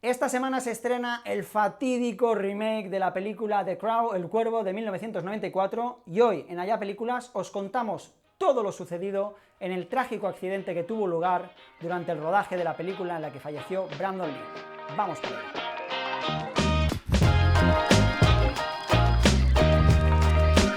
Esta semana se estrena el fatídico remake de la película The Crow, El Cuervo, de 1994, y hoy, en Allá Películas, os contamos todo lo sucedido en el trágico accidente que tuvo lugar durante el rodaje de la película en la que falleció Brandon Lee. ¡Vamos por ello!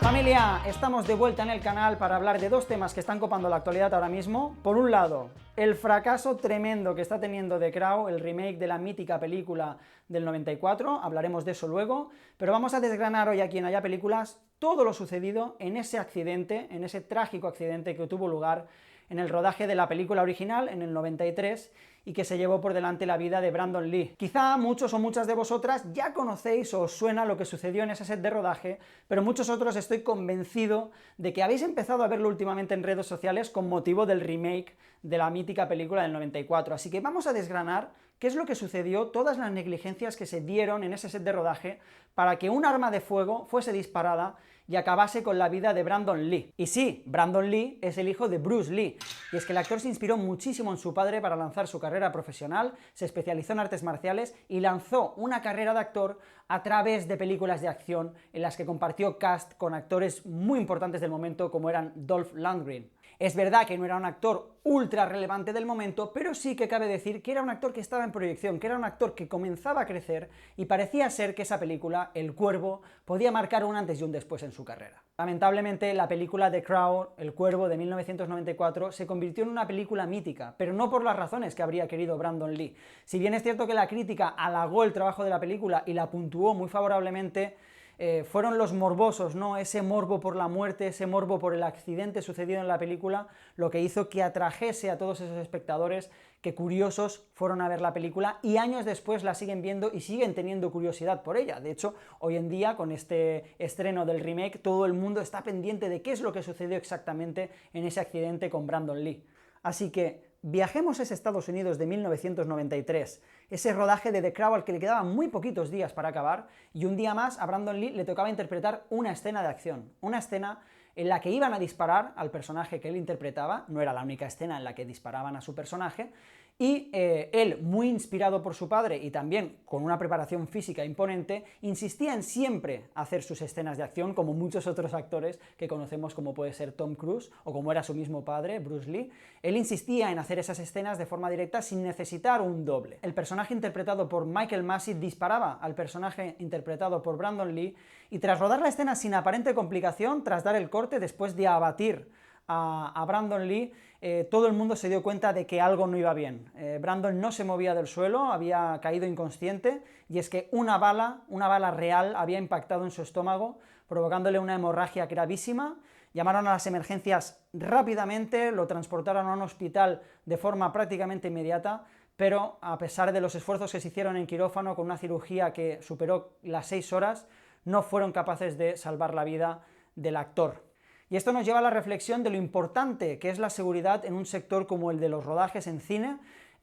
Familia, estamos de vuelta en el canal para hablar de dos temas que están copando la actualidad ahora mismo. Por un lado, el fracaso tremendo que está teniendo The Crow, el remake de la mítica película del 94, hablaremos de eso luego, pero vamos a desgranar hoy aquí en Allá Películas todo lo sucedido en ese accidente, en ese trágico accidente que tuvo lugar en el rodaje de la película original en el 93 y que se llevó por delante la vida de Brandon Lee. Quizá muchos o muchas de vosotras ya conocéis o os suena lo que sucedió en ese set de rodaje, pero muchos otros estoy convencido de que habéis empezado a verlo últimamente en redes sociales con motivo del remake de la mítica película del 94, así que vamos a desgranar qué es lo que sucedió, todas las negligencias que se dieron en ese set de rodaje para que un arma de fuego fuese disparada y acabase con la vida de Brandon Lee. Y sí, Brandon Lee es el hijo de Bruce Lee, y es que el actor se inspiró muchísimo en su padre para lanzar su carrera profesional, se especializó en artes marciales y lanzó una carrera de actor a través de películas de acción en las que compartió cast con actores muy importantes del momento como eran Dolph Lundgren. Es verdad que no era un actor ultra relevante del momento, pero sí que cabe decir que era un actor que estaba en proyección, que era un actor que comenzaba a crecer y parecía ser que esa película, El Cuervo, podía marcar un antes y un después en su carrera. Lamentablemente, la película The Crow, El Cuervo, de 1994, se convirtió en una película mítica, pero no por las razones que habría querido Brandon Lee. Si bien es cierto que la crítica halagó el trabajo de la película y la puntuó muy favorablemente, fueron los morbosos, ¿no? Ese morbo por la muerte, ese morbo por el accidente sucedido en la película, lo que hizo que atrajese a todos esos espectadores que curiosos fueron a ver la película y años después la siguen viendo y siguen teniendo curiosidad por ella. De hecho, hoy en día, con este estreno del remake, todo el mundo está pendiente de qué es lo que sucedió exactamente en ese accidente con Brandon Lee. Así que viajemos a ese Estados Unidos de 1993, ese rodaje de The Crow al que le quedaban muy poquitos días para acabar, y un día más a Brandon Lee le tocaba interpretar una escena de acción, una escena en la que iban a disparar al personaje que él interpretaba, no era la única escena en la que disparaban a su personaje, y él, muy inspirado por su padre y también con una preparación física imponente, insistía en siempre hacer sus escenas de acción, como muchos otros actores que conocemos, como puede ser Tom Cruise, o como era su mismo padre, Bruce Lee. Él insistía en hacer esas escenas de forma directa sin necesitar un doble. El personaje interpretado por Michael Massey disparaba al personaje interpretado por Brandon Lee, y tras rodar la escena sin aparente complicación, tras dar el corte, después de abatir a Brandon Lee, todo el mundo se dio cuenta de que algo no iba bien. Brandon no se movía del suelo, había caído inconsciente, y es que una bala real había impactado en su estómago, provocándole una hemorragia gravísima. Llamaron a las emergencias rápidamente, lo transportaron a un hospital de forma prácticamente inmediata, pero a pesar de los esfuerzos que se hicieron en quirófano, con una cirugía que superó las 6 horas, no fueron capaces de salvar la vida del actor. Y esto nos lleva a la reflexión de lo importante que es la seguridad en un sector como el de los rodajes en cine,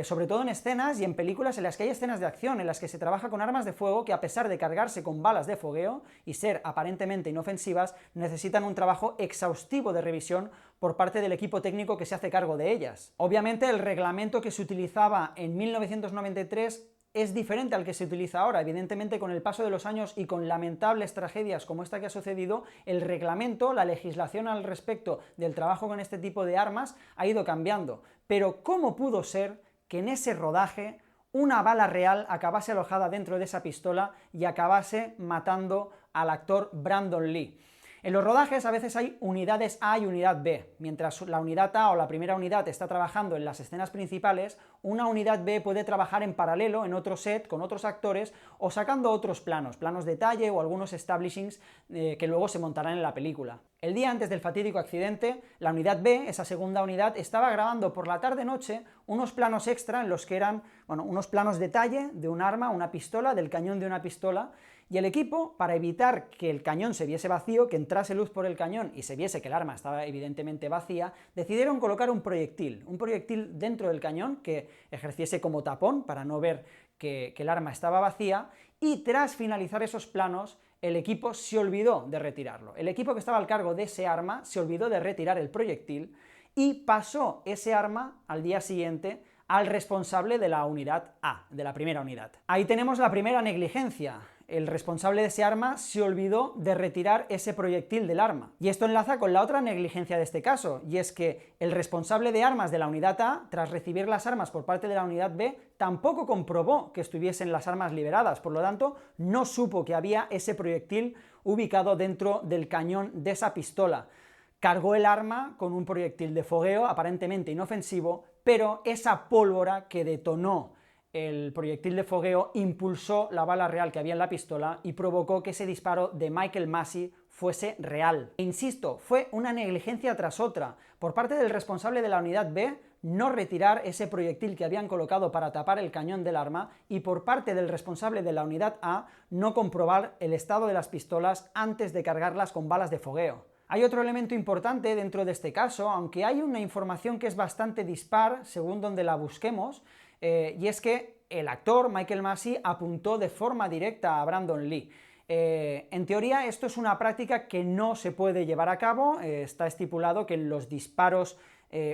sobre todo en escenas y en películas en las que hay escenas de acción, en las que se trabaja con armas de fuego que, a pesar de cargarse con balas de fogueo y ser aparentemente inofensivas, necesitan un trabajo exhaustivo de revisión por parte del equipo técnico que se hace cargo de ellas. Obviamente, el reglamento que se utilizaba en 1993 es diferente al que se utiliza ahora. Evidentemente, con el paso de los años y con lamentables tragedias como esta que ha sucedido, el reglamento, la legislación al respecto del trabajo con este tipo de armas ha ido cambiando. Pero ¿cómo pudo ser que en ese rodaje una bala real acabase alojada dentro de esa pistola y acabase matando al actor Brandon Lee? En los rodajes a veces hay unidades A y unidad B. Mientras la unidad A o la primera unidad está trabajando en las escenas principales, una unidad B puede trabajar en paralelo en otro set con otros actores o sacando otros planos, planos detalle o algunos establishings que luego se montarán en la película. El día antes del fatídico accidente, la unidad B, esa segunda unidad, estaba grabando por la tarde-noche unos planos extra en los que eran, unos planos detalle de un arma, una pistola, del cañón de una pistola, y el equipo, para evitar que el cañón se viese vacío, que entrase luz por el cañón y se viese que el arma estaba evidentemente vacía, decidieron colocar un proyectil dentro del cañón que ejerciese como tapón para no ver que el arma estaba vacía, y tras finalizar esos planos, el equipo se olvidó de retirarlo. El equipo que estaba al cargo de ese arma se olvidó de retirar el proyectil y pasó ese arma al día siguiente al responsable de la unidad A, de la primera unidad. Ahí tenemos la primera negligencia. El responsable de ese arma se olvidó de retirar ese proyectil del arma. Y esto enlaza con la otra negligencia de este caso, y es que el responsable de armas de la unidad A, tras recibir las armas por parte de la unidad B, tampoco comprobó que estuviesen las armas liberadas, por lo tanto, no supo que había ese proyectil ubicado dentro del cañón de esa pistola. Cargó el arma con un proyectil de fogueo aparentemente inofensivo, pero esa pólvora que detonó el proyectil de fogueo impulsó la bala real que había en la pistola y provocó que ese disparo de Michael Massey fuese real. E insisto, fue una negligencia tras otra por parte del responsable de la unidad B no retirar ese proyectil que habían colocado para tapar el cañón del arma y por parte del responsable de la unidad A no comprobar el estado de las pistolas antes de cargarlas con balas de fogueo. Hay otro elemento importante dentro de este caso, aunque hay una información que es bastante dispar según donde la busquemos, y es que el actor Michael Massey apuntó de forma directa a Brandon Lee. En teoría esto es una práctica que no se puede llevar a cabo, está estipulado que en los disparos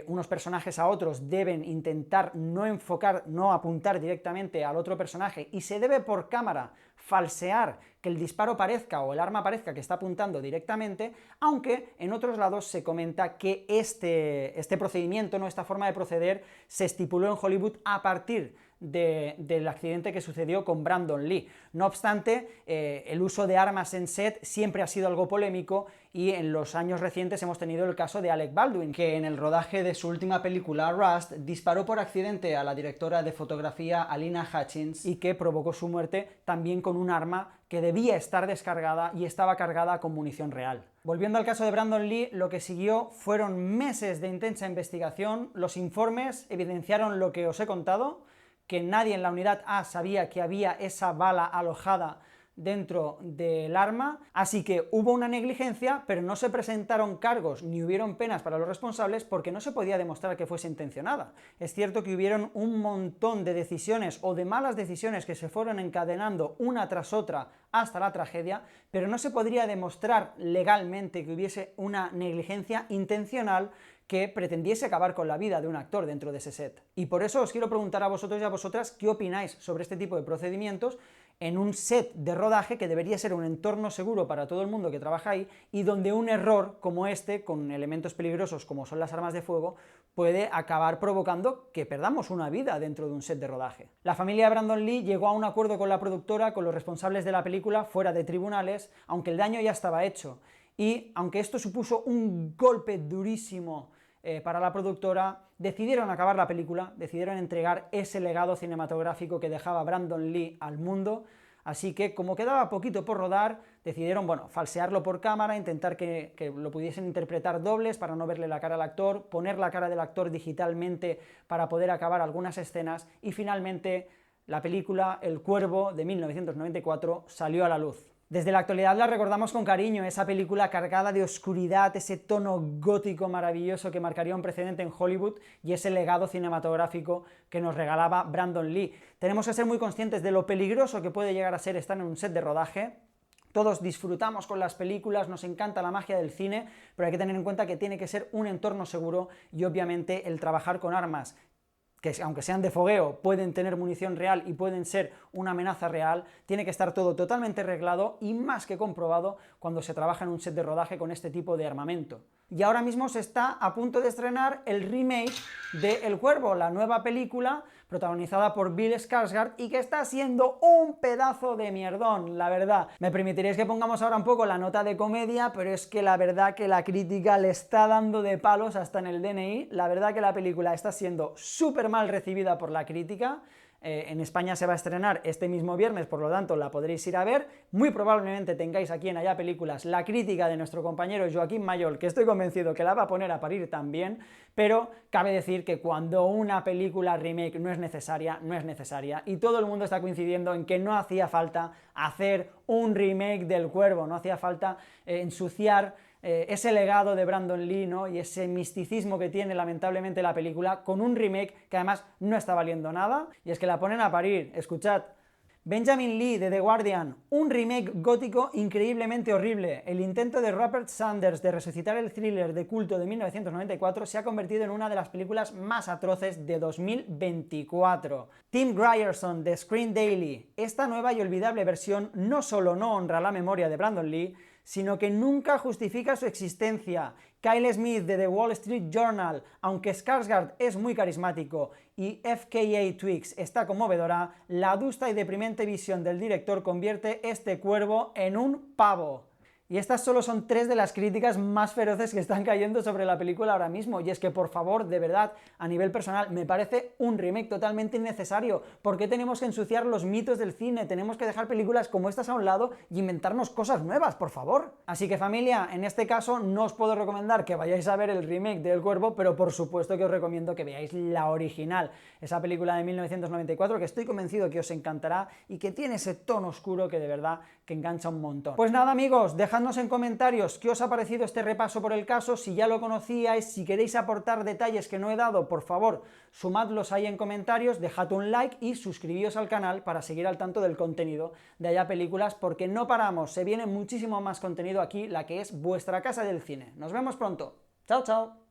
unos personajes a otros deben intentar no enfocar, no apuntar directamente al otro personaje y se debe por cámara falsear que el disparo parezca o el arma parezca que está apuntando directamente, aunque en otros lados se comenta que este procedimiento, ¿no? Esta forma de proceder se estipuló en Hollywood a partir del accidente que sucedió con Brandon Lee. No obstante, el uso de armas en set siempre ha sido algo polémico y en los años recientes hemos tenido el caso de Alec Baldwin, que en el rodaje de su última película Rust disparó por accidente a la directora de fotografía Alina Hutchins y que provocó su muerte también con un arma que debía estar descargada y estaba cargada con munición real. Volviendo al caso de Brandon Lee, lo que siguió fueron meses de intensa investigación. Los informes evidenciaron lo que os he contado, que nadie en la unidad A sabía que había esa bala alojada dentro del arma, así que hubo una negligencia, pero no se presentaron cargos ni hubieron penas para los responsables porque no se podía demostrar que fuese intencionada. Es cierto que hubieron un montón de decisiones o de malas decisiones que se fueron encadenando una tras otra hasta la tragedia, pero no se podría demostrar legalmente que hubiese una negligencia intencional que pretendiese acabar con la vida de un actor dentro de ese set. Y por eso os quiero preguntar a vosotros y a vosotras qué opináis sobre este tipo de procedimientos en un set de rodaje que debería ser un entorno seguro para todo el mundo que trabaja ahí y donde un error como este, con elementos peligrosos como son las armas de fuego, puede acabar provocando que perdamos una vida dentro de un set de rodaje. La familia de Brandon Lee llegó a un acuerdo con la productora, con los responsables de la película, fuera de tribunales, aunque el daño ya estaba hecho. Y aunque esto supuso un golpe durísimo para la productora, decidieron acabar la película, decidieron entregar ese legado cinematográfico que dejaba Brandon Lee al mundo, así que como quedaba poquito por rodar, decidieron, bueno, falsearlo por cámara, intentar que lo pudiesen interpretar dobles para no verle la cara al actor, poner la cara del actor digitalmente para poder acabar algunas escenas, y finalmente la película El Cuervo de 1994 salió a la luz. Desde la actualidad la recordamos con cariño, esa película cargada de oscuridad, ese tono gótico maravilloso que marcaría un precedente en Hollywood y ese legado cinematográfico que nos regalaba Brandon Lee. Tenemos que ser muy conscientes de lo peligroso que puede llegar a ser estar en un set de rodaje. Todos disfrutamos con las películas, nos encanta la magia del cine, pero hay que tener en cuenta que tiene que ser un entorno seguro y obviamente el trabajar con armas que aunque sean de fogueo, pueden tener munición real y pueden ser una amenaza real, tiene que estar todo totalmente reglado y más que comprobado cuando se trabaja en un set de rodaje con este tipo de armamento. Y ahora mismo se está a punto de estrenar el remake de El Cuervo, la nueva película protagonizada por Bill Skarsgård y que está siendo un pedazo de mierdón, la verdad. Me permitiréis que pongamos ahora un poco la nota de comedia, pero es que la verdad que la crítica le está dando de palos hasta en el DNI. La verdad que la película está siendo súper mal recibida por la crítica. En España se va a estrenar este mismo viernes, por lo tanto la podréis ir a ver. Muy probablemente tengáis aquí en Allá Películas la crítica de nuestro compañero Joaquín Mayol, que estoy convencido que la va a poner a parir también, pero cabe decir que cuando una película remake no es necesaria, y todo el mundo está coincidiendo en que no hacía falta hacer un remake del Cuervo, no hacía falta ensuciar ese legado de Brandon Lee, ¿no? Y ese misticismo que tiene lamentablemente la película con un remake que además no está valiendo nada, y es que la ponen a parir. Escuchad, Benjamin Lee de The Guardian, un remake gótico increíblemente horrible. El intento de Rupert Sanders de resucitar el thriller de culto de 1994 se ha convertido en una de las películas más atroces de 2024. Tim Grierson de Screen Daily. Esta nueva y olvidable versión no solo no honra la memoria de Brandon Lee, sino que nunca justifica su existencia. Kyle Smith de The Wall Street Journal, aunque Skarsgård es muy carismático y FKA Twigs está conmovedora, la adusta y deprimente visión del director convierte este cuervo en un pavo. Y estas solo son 3 de las críticas más feroces que están cayendo sobre la película ahora mismo, y es que por favor, de verdad, a nivel personal, me parece un remake totalmente innecesario. ¿Por qué tenemos que ensuciar los mitos del cine? Tenemos que dejar películas como estas a un lado y inventarnos cosas nuevas, por favor. Así que familia, en este caso no os puedo recomendar que vayáis a ver el remake de El Cuervo, pero por supuesto que os recomiendo que veáis la original, esa película de 1994 que estoy convencido que os encantará y que tiene ese tono oscuro que de verdad que engancha un montón. Pues nada amigos, dejadnos en comentarios qué os ha parecido este repaso por el caso, si ya lo conocíais, si queréis aportar detalles que no he dado, por favor, sumadlos ahí en comentarios, dejad un like y suscribíos al canal para seguir al tanto del contenido de Allá Películas, porque no paramos, se viene muchísimo más contenido aquí, la que es vuestra casa del cine. Nos vemos pronto. Chao, chao.